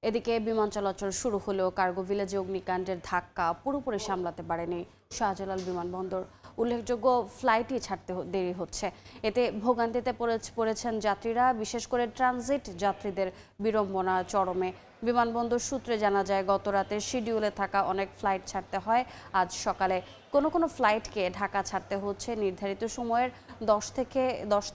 এদিকে বিমান চলাচল শুরু হলেও কার্গো ভিলেজে অগ্নিকাণ্ডের ধাক্কা পুরোপুরি সামলাতে পারেনি শাহজালাল বিমানবন্দর। উল্লেখযোগ্য ফ্লাইটই ছাড়তে দেরি হচ্ছে। এতে ভোগান্তিতে পড়েছেন যাত্রীরা, বিশেষ করে ট্রানজিট যাত্রীদের বিড়ম্বনা চরমে। বিমানবন্দর সূত্রে জানা যায়, গত রাতে শিডিউলে থাকা অনেক ফ্লাইট ছাড়তে হয় আজ সকালে। কোনো ফ্লাইটকে ঢাকা ছাড়তে হচ্ছে নির্ধারিত সময়ের 10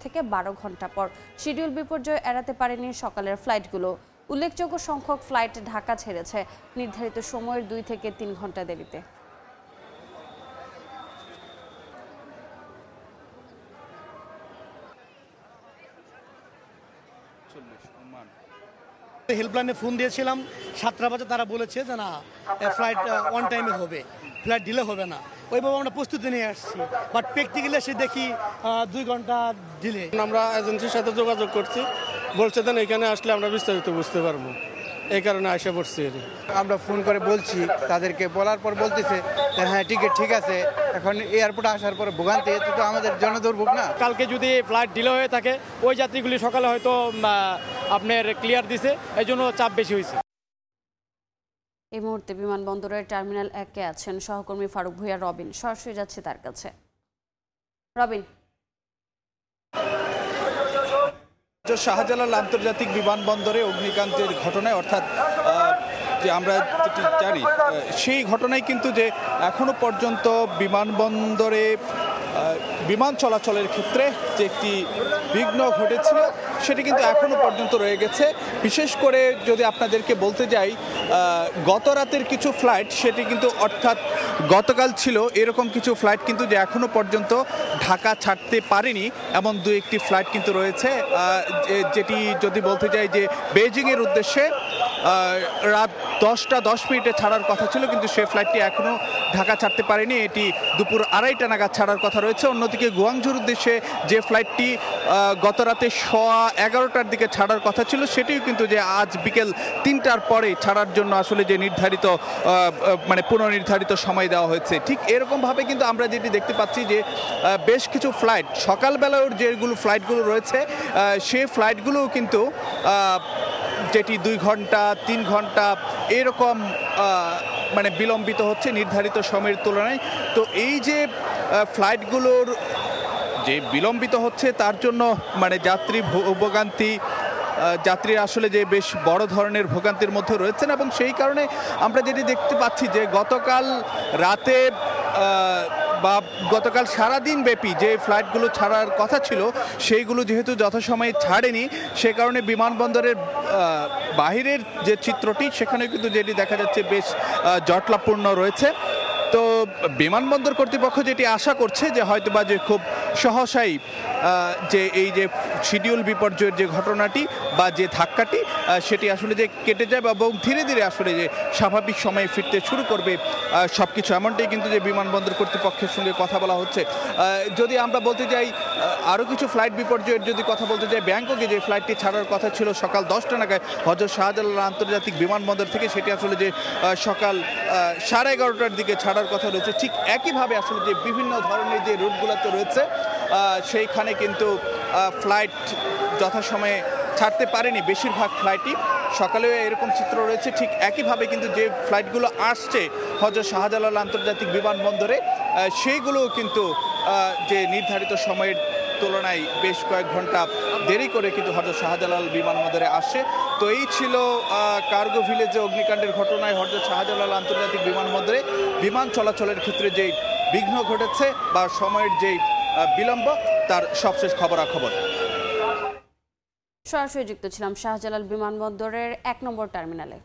থেকে 12 ঘন্টা পর। শিডিউল বিপর্যয় এড়াতে পারেনি সকালের ফ্লাইটগুলো। উল্লেখযোগ্য সংখ্যক ফ্লাইট ঢাকা ছেড়েছে নির্ধারিত সময়ের 2 থেকে 3 ঘন্টা দেরিতে। হেল্পলাইনে ফোন দিয়েছিলাম 7টা বাজে, তারা বলেছে যে না ফ্লাইট অন টাইমে হবে, ফ্লাইট ডিলে হবে না। ওইভাবে আমরা প্রস্তুতি নিয়ে আসছি, বাট প্র্যাকটিক্যালি এসে দেখি 2 ঘন্টা ডিলে। আমরা এজেন্সির সাথে যোগাযোগ করছি, বলছে দেন এখানে আসলে আমরা বিস্তারিত বুঝতে পারবো, এই কারণে আসা পড়ছি। আমরা ফোন করে বলছি, তাদেরকে বলার পর বলতেছে হ্যাঁ টিকিট ঠিক আছে। এখন এয়ারপোর্টে আসার পরে ভোগান্তি, এতে তো আমাদের জনদুর্ভোগ না। কালকে যদি ফ্লাইট ডিলে হয়ে থাকে, ওই যাত্রীগুলি সকালে হয়তো আপনার ক্লিয়ার দিছে, এই জন্য চাপ বেশি হয়েছে। এই মুহূর্তে বিমানবন্দরের টার্মিনাল 1-এ আছেন সহকর্মী ফারুক ভূঁইয়া রবিন। সরাসরি যাচ্ছে তার কাছে। রবিন, শাহজালাল আন্তর্জাতিক বিমানবন্দরে অগ্নিকাণ্ডের ঘটনায়, অর্থাৎ যে আমরা যেটি জানি সেই ঘটনায় কিন্তু যে এখনো পর্যন্ত বিমানবন্দরে বিমান চলাচলের ক্ষেত্রে যে একটি বিঘ্ন ঘটেছিল সেটি কিন্তু এখনো পর্যন্ত রয়ে গেছে। বিশেষ করে যদি আপনাদেরকে বলতে যাই, গত রাতের কিছু ফ্লাইট, সেটি কিন্তু অর্থাৎ গতকাল ছিল এরকম কিছু ফ্লাইট কিন্তু যে এখনো পর্যন্ত ঢাকা ছাড়তে পারেনি, এমন 2-1টি ফ্লাইট কিন্তু রয়েছে। যেটি যদি বলতে যাই যে বেইজিংয়ের উদ্দেশ্যে রাত 10টা 10 মিনিটে ছাড়ার কথা ছিল, কিন্তু সেই ফ্লাইটটি এখনও ঢাকা ছাড়তে পারেনি। এটি দুপুর 2:30টা নাগাদ ছাড়ার কথা রয়েছে। অন্যদিকে গুয়াংঝুর উদ্দেশ্যে যে ফ্লাইটটি গত রাতে 11:15টার দিকে ছাড়ার কথা ছিল, সেটিও কিন্তু যে আজ বিকেল 3টার পরে ছাড়ার জন্য আসলে যে নির্ধারিত পুনর্নির্ধারিত সময় দেওয়া হয়েছে। ঠিক এরকমভাবে কিন্তু আমরা যেটি দেখতে পাচ্ছি যে বেশ কিছু ফ্লাইট সকালবেলার যেগুলো ফ্লাইটগুলো রয়েছে, সেই ফ্লাইটগুলোও কিন্তু যেটি 2 ঘন্টা 3 ঘন্টা এরকম বিলম্বিত হচ্ছে নির্ধারিত সময়ের তুলনায়। তো এই যে ফ্লাইটগুলোর যে বিলম্বিত হচ্ছে, তার জন্য যাত্রী ভোগান্তি, যাত্রীরা আসলে যে বেশ বড় ধরনের ভোগান্তির মধ্যে রয়েছেন। এবং সেই কারণে আমরা যেটি দেখতে পাচ্ছি যে গতকাল রাতে বা গতকাল সারাদিন ব্যাপী যে ফ্লাইটগুলো ছাড়ার কথা ছিল, সেইগুলো যেহেতু যথাসময়ে ছাড়েনি, সে কারণে বিমানবন্দরের বাহিরের যে চিত্রটি, সেখানে কিন্তু যেটি দেখা যাচ্ছে বেশ জটলাপূর্ণ রয়েছে। তো বিমানবন্দর কর্তৃপক্ষ যেটি আশা করছে যে হয়তোবা যে খুব সহসাই যে এই যে শিডিউল বিপর্যয়ের যে ঘটনাটি বা যে ধাক্কাটি, সেটি আসলে যে কেটে যাবে এবং ধীরে ধীরে আসলে যে স্বাভাবিক সময়ে ফিরতে শুরু করবে সব কিছু, এমনটাই কিন্তু যে বিমানবন্দর কর্তৃপক্ষের সঙ্গে কথা বলা হচ্ছে। যদি আমরা বলতে যাই আরও কিছু ফ্লাইট বিপর্যয়ের যদি কথা বলতে যাই, ব্যাংককে যে ফ্লাইটটি ছাড়ার কথা ছিল সকাল 10টা নাগাদ হযরত শাহজালাল আন্তর্জাতিক বিমানবন্দর থেকে, সেটি আসলে যে সকাল 11:30টার দিকে ছাড়ার কথা রয়েছে। ঠিক একইভাবে আসলে যে বিভিন্ন ধরনের যে রুটগুলোতে রয়েছে, সেইখানে কিন্তু ফ্লাইট যথাসময়ে ছাড়তে পারেনি বেশিরভাগ ফ্লাইটই। সকালেও এরকম চিত্র রয়েছে। ঠিক একইভাবে কিন্তু যে ফ্লাইটগুলো আসছে হযরত শাহজালাল আন্তর্জাতিক বিমানবন্দরে, সেইগুলোও কিন্তু যে নির্ধারিত সময়ের তুলনায় বেশ কয়েক ঘন্টা দেরি করে কিন্তু হযরত শাহজালাল বিমানবন্দরে আসে। তো এই ছিল কার্গো ভিলেজে অগ্নিকাণ্ডের ঘটনায় হযরত শাহজালাল আন্তর্জাতিক বিমানবন্দরে বিমান চলাচলের ক্ষেত্রে যেই বিঘ্ন ঘটেছে বা সময়ের যেই বিলম্ব, তার সবশেষ খবরাখবর। সরাসরি যুক্ত ছিলাম শাহজালাল বিমানবন্দরের 1 নম্বর টার্মিনালে।